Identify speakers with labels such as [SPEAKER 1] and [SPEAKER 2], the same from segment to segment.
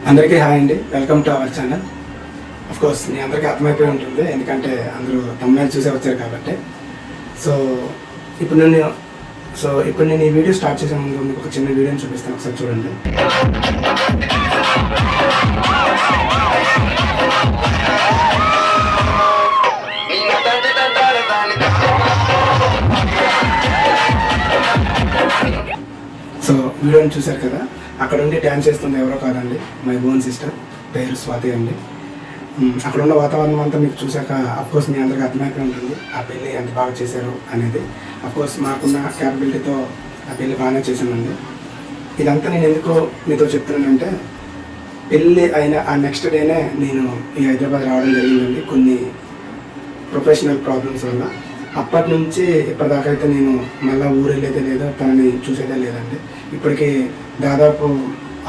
[SPEAKER 1] అందరికీ హాయ్ అండి, welcome to our channel. Of course మీ అందరికీ అర్థమైపోయి ఉంటుంది, ఎందుకంటే అందరూ తమిళ చూసే వచ్చారు కాబట్టి. సో ఇప్పుడు నేను ఈ వీడియో స్టార్ట్ చేసే ముందు మీకు ఒక చిన్న వీడియోని చూపిస్తాను, ఒకసారి చూడండి. సో వీడియోని చూశారు కదా, అక్కడ ఉండి డ్యాన్స్ చేస్తుంది ఎవరో కాదండి, మై ఓన్ సిస్టర్, పేరు స్వాతి అండి. అక్కడ ఉన్న వాతావరణం అంతా మీకు చూశాక అఫ్కోర్స్ మీ అందరికీ అర్థమైపోయి ఉంటుంది ఆ పెళ్ళి ఎంత బాగా చేశారు అనేది. అఫ్కోర్స్ మాకున్న క్యాపబిలిటీతో ఆ పెళ్ళి బాగానే చేశానండి. ఇదంతా నేను ఎందుకు మీతో చెప్తున్నానంటే, పెళ్ళి అయిన ఆ నెక్స్ట్ డేనే నేను ఈ హైదరాబాద్ రావడం జరిగిందండి, కొన్ని ప్రొఫెషనల్ ప్రాబ్లమ్స్ వల్ల. అప్పటి నుంచి ఇప్పటిదాకా అయితే నేను మళ్ళీ ఊరు వెళ్ళేదే లేదో, తనని చూసేదే లేదండి. ఇప్పటికీ దాదాపు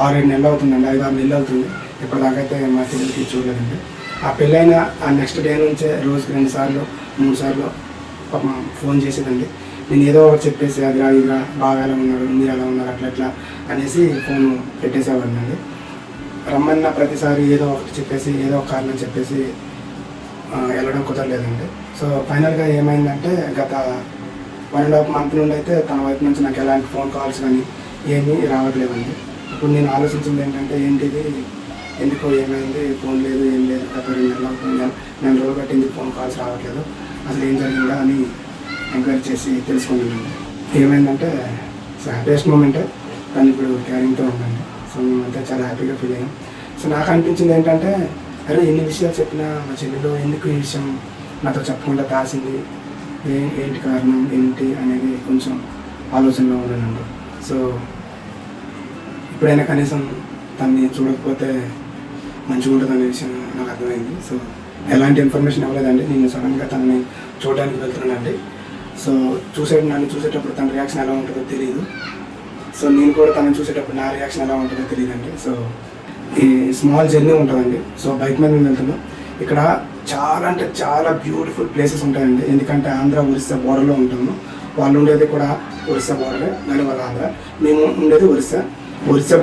[SPEAKER 1] 6-7 నెలలు అవుతుందండి, 5-6 నెలలు అవుతుంది. ఇప్పటిదాకా అయితే మా చెల్లికి చూడలేదండి. ఆ పెళ్ళైన ఆ నెక్స్ట్ డే నుంచే రోజుకి 2 సార్లు 3 సార్లు ఫోన్ చేసేదండి. నేను ఏదో ఒకటి చెప్పేసి అదిరా ఇదిరా బాగా ఎలా ఉన్నారు, మీరు ఎలా ఉన్నారు, అట్లా అనేసి ఫోన్ పెట్టేసేవాడిని అండి. రమ్మన్న ప్రతిసారి ఏదో ఒకటి చెప్పేసి ఏదో ఒక కారణం చెప్పేసి వెళ్ళడం కుదరలేదండి. సో ఫైనల్గా ఏమైందంటే, గత 1.5 మంత్ నుండి అయితే తన వైపు నుంచి నాకు ఎలాంటి ఫోన్ కాల్స్ కానీ ఏమీ రావట్లేదండి. ఇప్పుడు నేను ఆలోచించింది ఏంటంటే, ఏంటిది, ఎందుకో ఏమైంది, ఫోన్ లేదు, ఏం లేదు, గత 2 నెలలు అవుతుంది, 2 రోజులు కట్టింది, ఫోన్ కాల్స్ రావట్లేదు, అసలు ఏం జరిగిందా అని ఎంక్వైరీ చేసి తెలుసుకున్నానండి. ఏమైందంటే, హ్యాపీయెస్ట్ మూమెంటే, కానీ ఇప్పుడు క్యారింగ్తో ఉందండి. సో మేమంతా చాలా హ్యాపీగా ఫీల్ అయ్యాం. సో నాకు అనిపించింది ఏంటంటే, అరే ఎన్ని విషయాలు చెప్పినా మా చెల్లెలో ఎందుకు ఈ విషయం నాతో చెప్పకుండా దాసింది, ఏంటి కారణం ఏంటి అనేది కొంచెం ఆలోచనలో ఉన్నానండి. సో ఇప్పుడైనా కనీసం తనని చూడకపోతే మంచిగా ఉంటుంది అనే విషయం నాకు అర్థమైంది. సో ఎలాంటి ఇన్ఫర్మేషన్ ఇవ్వలేదండి, నేను సడన్గా తనని చూడడానికి వెళ్తున్నానండి. సో నన్ను చూసేటప్పుడు తన రియాక్షన్ ఎలా ఉంటుందో తెలియదు. సో నేను కూడా తనని చూసేటప్పుడు నా రియాక్షన్ ఎలా ఉంటుందో తెలియదండి. సో ఈ స్మాల్ జర్నీ ఉంటుందండి. సో బైక్ మీద మేము వెళ్తున్నాం. ఇక్కడ చాలా అంటే చాలా బ్యూటిఫుల్ ప్లేసెస్ ఉంటాయండి, ఎందుకంటే ఆంధ్ర ఒరిస్సా బోర్డర్లో ఉంటాము. వాళ్ళు ఉండేది కూడా ఒరిస్సా బోర్డరే, కానీ వాళ్ళ ఆంధ్ర, మేము ఉండేది ఒరిస్సా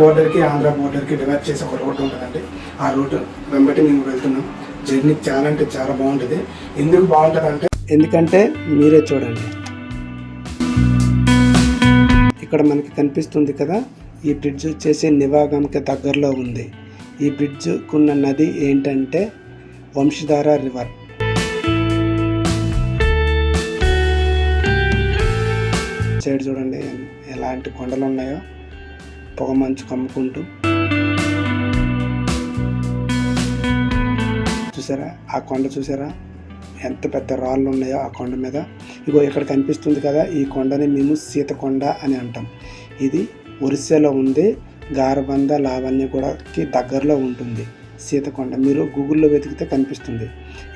[SPEAKER 1] బోర్డర్కి ఆంధ్ర బోర్డర్కి డివైడ్ చేసి ఒక రోడ్డు ఉంటుందండి. ఆ రోడ్డు వెంబటి మేము వెళ్తున్నాం. జర్నీ చాలా అంటే చాలా బాగుంటుంది. ఎందుకు బాగుంటుంది అంటే, ఎందుకంటే మీరే చూడండి, ఇక్కడ మనకి కనిపిస్తుంది కదా, ఈ బ్రిడ్జ్ వచ్చేసి నివాగంకి దగ్గరలో ఉంది. ఈ బ్రిడ్జ్కున్న నది ఏంటంటే వంశధార రివర్. సైడ్ చూడండి ఎలాంటి కొండలు ఉన్నాయో, పొగ మంచు కమ్ముకుంటూ. చూసారా ఆ కొండ, చూసారా ఎంత పెద్ద రాళ్ళు ఉన్నాయో ఆ కొండ మీద. ఇగో ఇక్కడ కనిపిస్తుంది కదా, ఈ కొండని మేము సీతకొండ అని అంటాం. ఇది ఒరిస్సాలో ఉంది, గారబంద లావణ్యగూడకి దగ్గరలో ఉంటుంది సీతకొండ. మీరు గూగుల్లో వెతికితే కనిపిస్తుంది.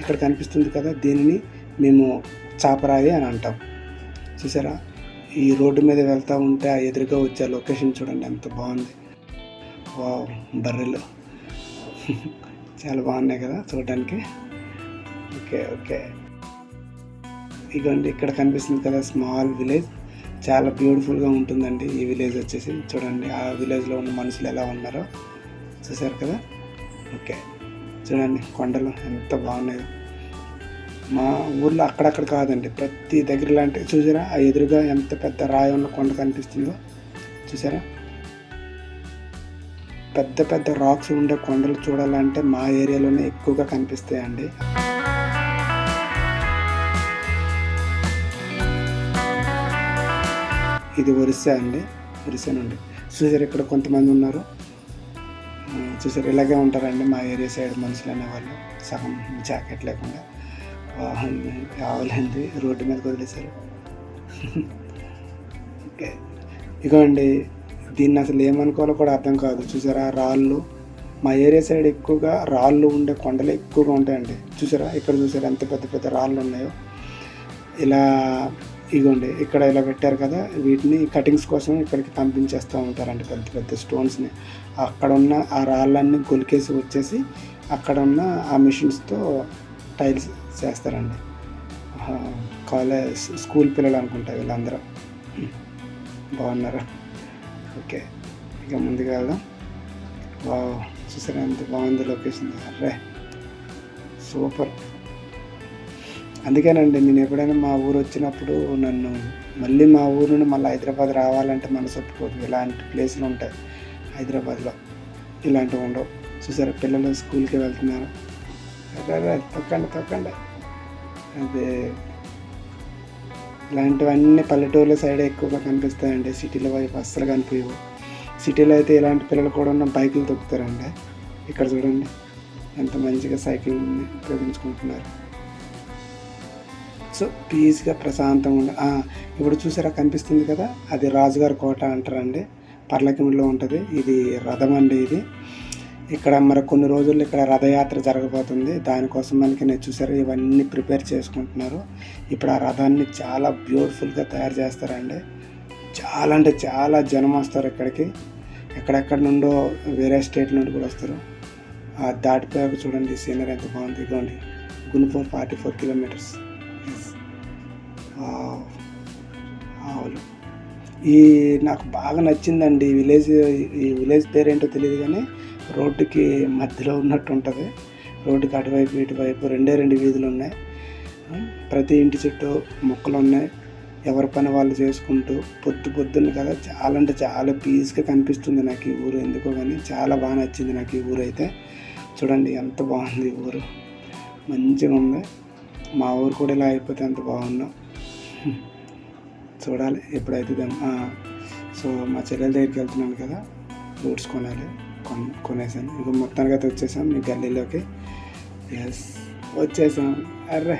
[SPEAKER 1] ఇక్కడ కనిపిస్తుంది కదా, దీనిని మేము చాపరాయి అని అంటాం. చూసారా ఈ రోడ్డు మీద వెళ్తూ ఉంటే ఆ ఎదురుగా వచ్చే లొకేషన్ చూడండి ఎంత బాగుంది. వావ్, బర్రెలు చాలా బాగున్నాయి కదా చూడడానికి. ఓకే ఇదిగోండి ఇక్కడ కనిపిస్తుంది కదా స్మాల్ విలేజ్, చాలా బ్యూటిఫుల్గా ఉంటుందండి ఈ విలేజ్ వచ్చేసి. చూడండి ఆ విలేజ్లో ఉన్న మనుషులు ఎలా ఉన్నారో చూసారు కదా. ఓకే చూడండి కొండలు ఎంత బాగున్నాయో. మా ఊర్లో అక్కడక్కడ కాదండి, ప్రతి దగ్గర లాంటి. చూసారా ఆ ఎదురుగా ఎంత పెద్ద రాయి ఉన్న కొండ కనిపిస్తుందో చూసారా. పెద్ద పెద్ద రాక్స్ ఉండే కొండలు చూడాలంటే మా ఏరియాలోనే ఎక్కువగా కనిపిస్తాయండి. ఇది ఒరిస్సా అండి, ఒరిస్సా నుండి. చూసారు ఇక్కడ కొంతమంది ఉన్నారు, చూసారు ఇలాగే ఉంటారండి మా ఏరియా సైడ్ మనుషులు అనేవాళ్ళు, సగం జాకెట్ లేకుండా. కావాలండి రోడ్డు మీద వదిలేశారు. ఓకే ఇగోండి, దీన్ని అసలు ఏమనుకోవాలో కూడా అర్థం కాదు. చూసారా రాళ్ళు, మా ఏరియా సైడ్ ఎక్కువగా రాళ్ళు ఉండే కొండలు ఎక్కువగా ఉంటాయండి. చూసారా ఇక్కడ చూసారా ఎంత పెద్ద పెద్ద రాళ్ళు ఉన్నాయో. ఇలా ఇగోండి ఇక్కడ ఇలా పెట్టారు కదా, వీటిని కటింగ్స్ కోసం ఇక్కడికి పంపించేస్తూ ఉంటారండి, పెద్ద పెద్ద స్టోన్స్ని. అక్కడ ఉన్న ఆ రాళ్ళన్నీ గొలికేసి వచ్చేసి అక్కడ ఉన్న ఆ మిషన్స్తో టైల్స్ చేస్తారండి. కాలేజ్ స్కూల్ పిల్లలు అనుకుంటా వీళ్ళందరూ. బాగున్నారు. ఓకే ఇక ముందుగా వెళ్దాం. చూసారా ఎంత బాగుంది లొకేషన్. Array super. అందుకేనండి నేను ఎప్పుడైనా మా ఊరు వచ్చినప్పుడు నన్ను మళ్ళీ మా ఊరు నుండి మళ్ళీ హైదరాబాద్ రావాలంటే మనసు ఒప్పుకోదు. ఇలాంటి ప్లేసులు ఉంటాయి హైదరాబాద్లో, ఇలాంటివి ఉండవు. చూసారా పిల్లలు స్కూల్కి వెళ్తున్నారు. అదే తొక్కండి. అదే ఇలాంటివన్నీ పల్లెటూర్ల సైడ్ ఎక్కువగా కనిపిస్తాయండి. సిటీల వైపు అస్సలు కనిపించవు. సిటీలో అయితే ఇలాంటి పిల్లలు కూడా ఉన్న బైకులు తొక్కుతారండి. ఇక్కడ చూడండి ఎంత మంచిగా సైకిల్ని ఉపయోగించుకుంటున్నారు. సో పీస్గా ప్రశాంతంగా ఉండ. ఇప్పుడు చూసారా కనిపిస్తుంది కదా, అది రాజుగారి కోట అంటారండి. పర్లకిమిలో ఉంటుంది. ఇది రథం అండి. ఇది ఇక్కడ మరి కొన్ని రోజుల్లో ఇక్కడ రథయాత్ర జరగబోతుంది. దానికోసం మనకి నేను చూసారా ఇవన్నీ ప్రిపేర్ చేసుకుంటున్నారు. ఇప్పుడు ఆ రథాన్ని చాలా బ్యూటిఫుల్గా తయారు చేస్తారండి. చాలా అంటే చాలా జనం వస్తారు ఇక్కడికి. ఎక్కడెక్కడ నుండో వేరే స్టేట్ నుండి కూడా వస్తారు. దాటిపోయాక చూడండి సీనరీ ఎంత బాగుంది. ఇదిగోండి గుంటూరు 44 కిలోమీటర్స్. ఆవులు ఈ నాకు బాగా నచ్చిందండి ఈ విలేజ్ పేరేంటో తెలియదు కానీ రోడ్డుకి మధ్యలో ఉన్నట్టు ఉంటుంది. రోడ్డుకి అటువైపు ఇటువైపు రెండు వీధులు ఉన్నాయి. ప్రతి ఇంటి చుట్టూ మొక్కలు ఉన్నాయి. ఎవరి పని వాళ్ళు చేసుకుంటూ పొద్దున్న కదా చాలా అంటే చాలా పీస్గా కనిపిస్తుంది నాకు ఈ ఊరు. ఎందుకో కానీ చాలా బాగా నచ్చింది నాకు ఈ ఊరు అయితే. చూడండి ఎంత బాగుంది ఈ ఊరు, మంచిగా ఉంది. మా ఊరు కూడా ఇలా అయిపోతే ఎంత బాగుందో చూడాలి ఎప్పుడైతే. సో మా చెల్లెల దగ్గరికి వెళ్తున్నాను కదా, ఫ్రూట్స్ కొనాలి. కొనేసాను. ఇక మొత్తానికి అయితే వచ్చేసాం మీ గల్లీలోకి. ఎస్ వచ్చేసాం. అర్రే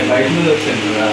[SPEAKER 2] బయట మీద వచ్చాను కదా.